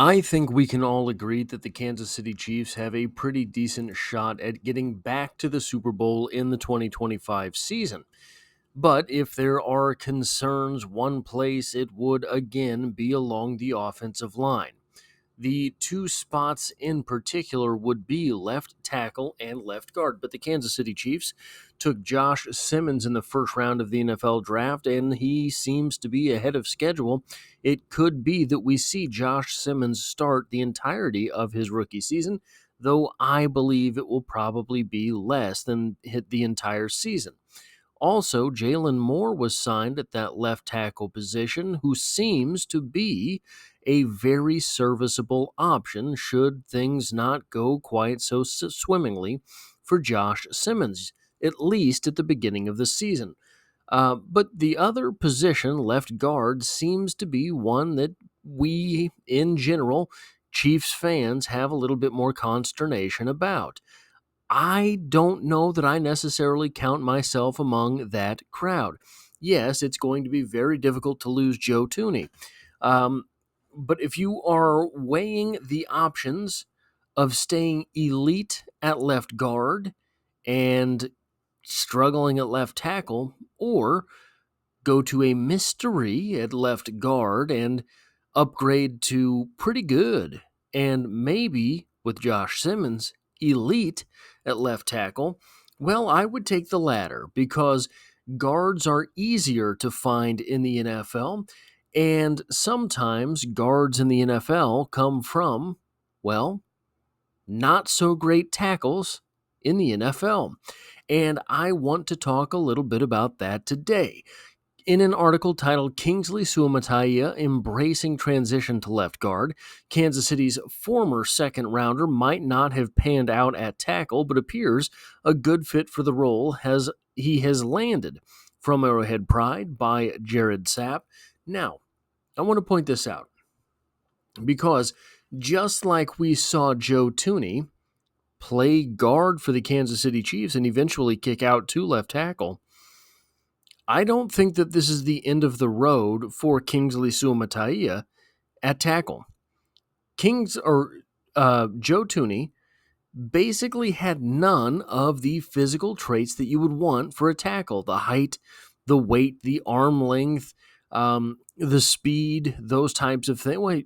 I think we can all agree that the Kansas City Chiefs have a pretty decent shot at getting back to the Super Bowl in the 2025 season. But if there are concerns, one place it would again be along the offensive line. The two spots in particular would be left tackle and left guard. But the Kansas City Chiefs took Josh Simmons in the first round of the NFL draft, and he seems to be ahead of schedule. It could be that we see Josh Simmons start the entirety of his rookie season, though I believe it will probably be less than hit the entire season. Also, Jalen Moore was signed at that left tackle position, who seems to be a very serviceable option should things not go quite so swimmingly for Josh Simmons, at least at the beginning of the season. But the other position, left guard, seems to be one that we, in general, Chiefs fans, have a little bit more consternation about. I don't know that I necessarily count myself among that crowd. Yes, it's going to be very difficult to lose Joe Thuney. Um, but if you are weighing the options of staying elite at left guard and struggling at left tackle, or go to a mystery at left guard and upgrade to pretty good, and maybe with Josh Simmons, elite at left tackle, well, I would take the latter because guards are easier to find in the NFL, and sometimes guards in the NFL come from, well, not so great tackles in the NFL. And I want to talk a little bit about that today. In an article titled Kingsley Suamataia Embracing Transition to Left Guard, Kansas City's former second rounder might not have panned out at tackle, but appears a good fit for the role as he has landed. From Arrowhead Pride by Jared Sapp. Now, I want to point this out because just like we saw Joe Thuney play guard for the Kansas City Chiefs and eventually kick out to left tackle, I don't think that this is the end of the road for Kingsley Suamataia at tackle. Joe Thuney basically had none of the physical traits that you would want for a tackle: the height, the weight, the arm length, the speed, those types of things.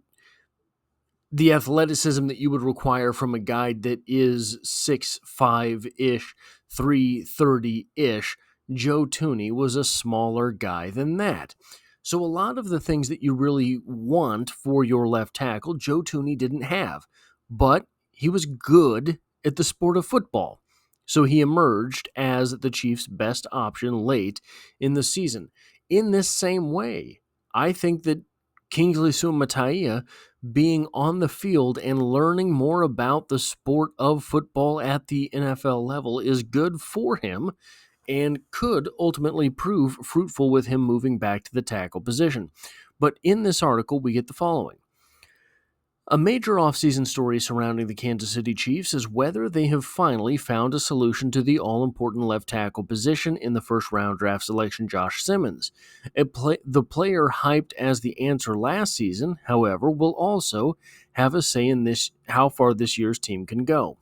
The athleticism that you would require from a guy that is 6'5-ish, 330-ish. Joe Thuney was a smaller guy than that. So a lot of the things that you really want for your left tackle, Joe Thuney didn't have. But he was good at the sport of football. So he emerged as the Chiefs' best option late in the season. In this same way, I think that Kingsley Suamataia being on the field and learning more about the sport of football at the NFL level is good for him and could ultimately prove fruitful with him moving back to the tackle position. But in this article, we get the following. A major offseason story surrounding the Kansas City Chiefs is whether they have finally found a solution to the all-important left tackle position in the first-round draft selection, Josh Simmons. The player hyped as the answer last season, however, will also have a say in how far this year's team can go.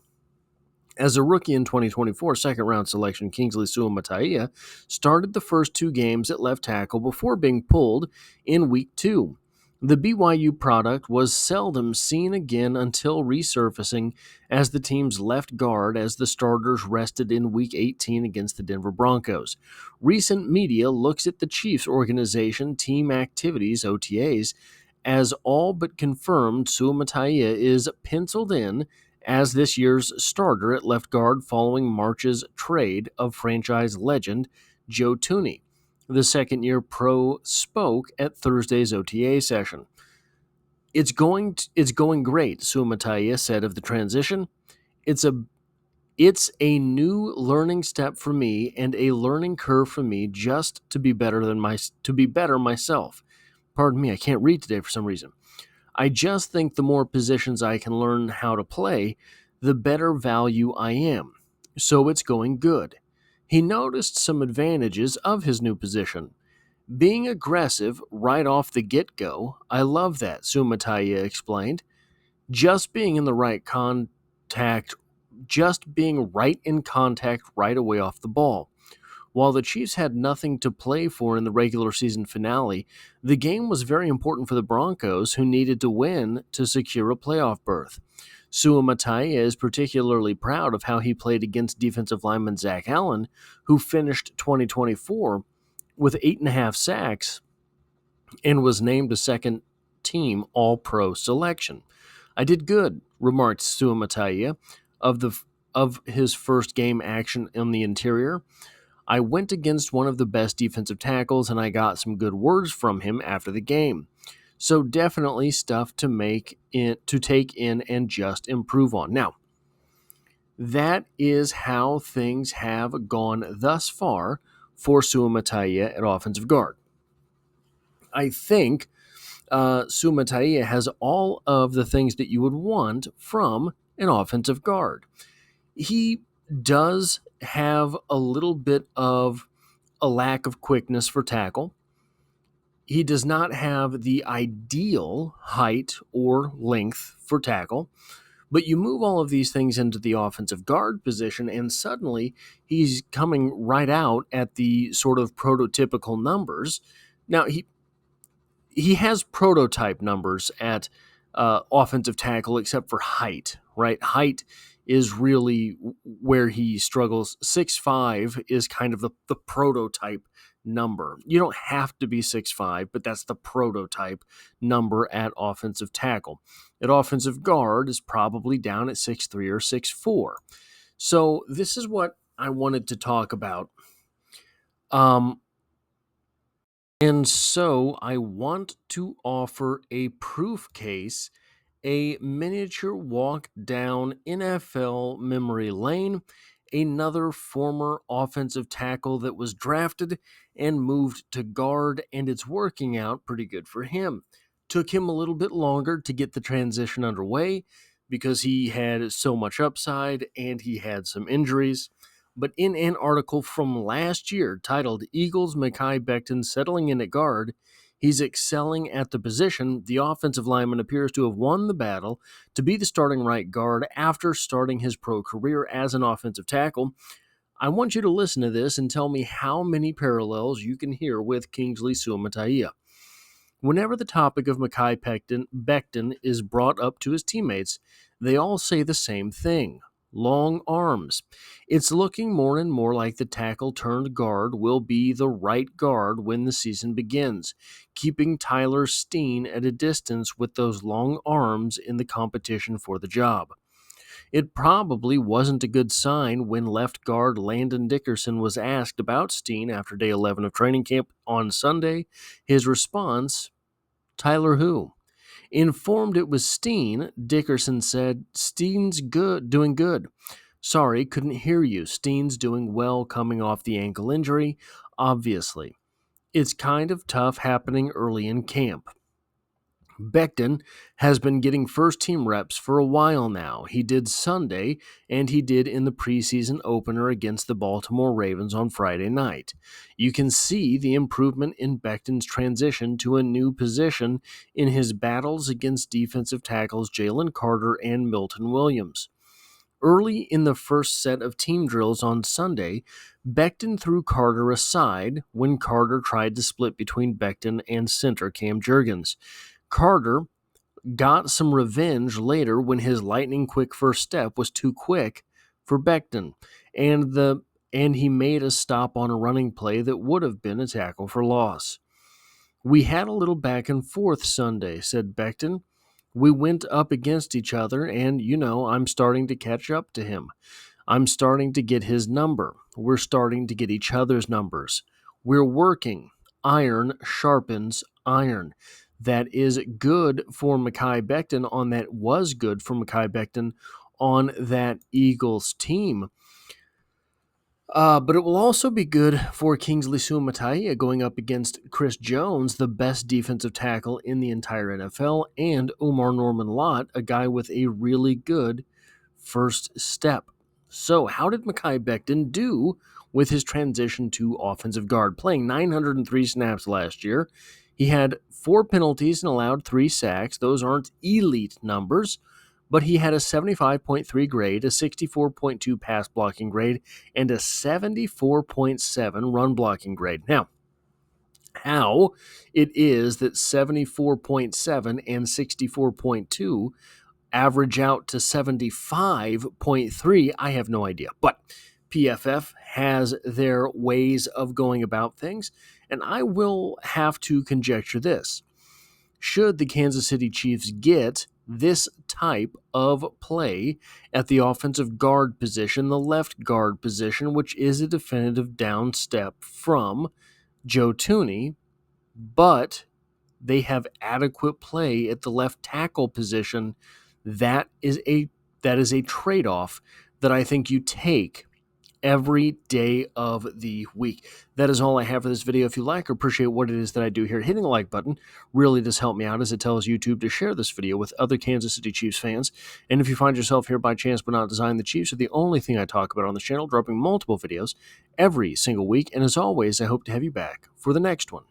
As a rookie in 2024 second-round selection, Kingsley Suamataia started the first two games at left tackle before being pulled in Week 2. The BYU product was seldom seen again until resurfacing as the team's left guard as the starters rested in Week 18 against the Denver Broncos. Recent media looks at the Chiefs organization team activities, OTAs, as all but confirmed Suamataia is penciled in as this year's starter at left guard following March's trade of franchise legend Joe Thuney. The second-year pro spoke at Thursday's OTA session. It's going great, Suamataia said of the transition. It's a new learning step for me and a learning curve for me just to be better myself. Pardon me, I can't read today for some reason. I just think the more positions I can learn how to play, the better value I am. So it's going good. He noticed some advantages of his new position. Being aggressive right off the get-go, I love that, Suamataia explained. Just being in the right contact, just being right in contact right away off the ball. While the Chiefs had nothing to play for in the regular season finale, the game was very important for the Broncos, who needed to win to secure a playoff berth. Suamataia is particularly proud of how he played against defensive lineman Zach Allen, who finished 2024 with 8.5 sacks and was named a second-team All-Pro selection. "I did good," remarked Suamataia of his first game action in the interior. "I went against one of the best defensive tackles, and I got some good words from him after the game. So definitely stuff to take in and just improve on." Now, that is how things have gone thus far for Suamataia at offensive guard. I think Suamataia has all of the things that you would want from an offensive guard. He does have a little bit of a lack of quickness for tackle. He does not have the ideal height or length for tackle, but you move all of these things into the offensive guard position, and suddenly he's coming right out at the sort of prototypical numbers. Now, he has prototype numbers at offensive tackle, except for height, right? Height is really where he struggles. 6'5" is kind of the prototype number. You don't have to be 6'5", but that's the prototype number at offensive tackle. At offensive guard is probably down at 6'3" or 6'4". So this is what I wanted to talk about. And so I want to offer a proof case, a miniature walk down NFL memory lane, another former offensive tackle that was drafted and moved to guard, and it's working out pretty good for him. Took him a little bit longer to get the transition underway because he had so much upside and he had some injuries. But in an article from last year titled "Eagles Mekhi Becton Settling in at Guard," he's excelling at the position. The offensive lineman appears to have won the battle to be the starting right guard after starting his pro career as an offensive tackle. I want you to listen to this and tell me how many parallels you can hear with Kingsley Suamataia. Whenever the topic of Mekhi Becton is brought up to his teammates, they all say the same thing: long arms. It's looking more and more like the tackle turned guard will be the right guard when the season begins, keeping Tyler Steen at a distance with those long arms in the competition for the job. It probably wasn't a good sign when left guard Landon Dickerson was asked about Steen after day 11 of training camp on Sunday. His response: "Tyler who?" Informed it was Steen, Dickerson said, "Steen's doing good. Sorry, couldn't hear you. Steen's doing well coming off the ankle injury, obviously. It's kind of tough happening early in camp." Becton has been getting first-team reps for a while now. He did Sunday, and he did in the preseason opener against the Baltimore Ravens on Friday night. You can see the improvement in Becton's transition to a new position in his battles against defensive tackles Jalen Carter and Milton Williams. Early in the first set of team drills on Sunday, Becton threw Carter aside when Carter tried to split between Becton and center Cam Jurgens. Carter got some revenge later when his lightning-quick first step was too quick for Becton, and he made a stop on a running play that would have been a tackle for loss. "We had a little back and forth Sunday," said Becton. "We went up against each other, and, I'm starting to catch up to him. I'm starting to get his number. We're starting to get each other's numbers. We're working. Iron sharpens iron." That is good for Mekhi Becton was good for Mekhi Becton on that Eagles team. But it will also be good for Kingsley Suamataia going up against Chris Jones, the best defensive tackle in the entire NFL, and Omar Norman-Lott, a guy with a really good first step. So how did Mekhi Becton do with his transition to offensive guard? Playing 903 snaps last year, he had 4 penalties and allowed 3 sacks. Those aren't elite numbers, but he had a 75.3 grade, a 64.2 pass blocking grade, and a 74.7 run blocking grade. Now, how it is that 74.7 and 64.2 average out to 75.3, I have no idea. But PFF has their ways of going about things, and I will have to conjecture this. Should the Kansas City Chiefs get this type of play at the offensive guard position, the left guard position, which is a definitive down step from Joe Thuney, but they have adequate play at the left tackle position, that is a trade-off that I think you take every day of the week. That is all I have for this video. If you like or appreciate what it is that I do here, hitting the like button really does help me out, as it tells YouTube to share this video with other Kansas City Chiefs fans. And if you find yourself here by chance but not design, the Chiefs are the only thing I talk about on this channel, dropping multiple videos every single week. And as always, I hope to have you back for the next one.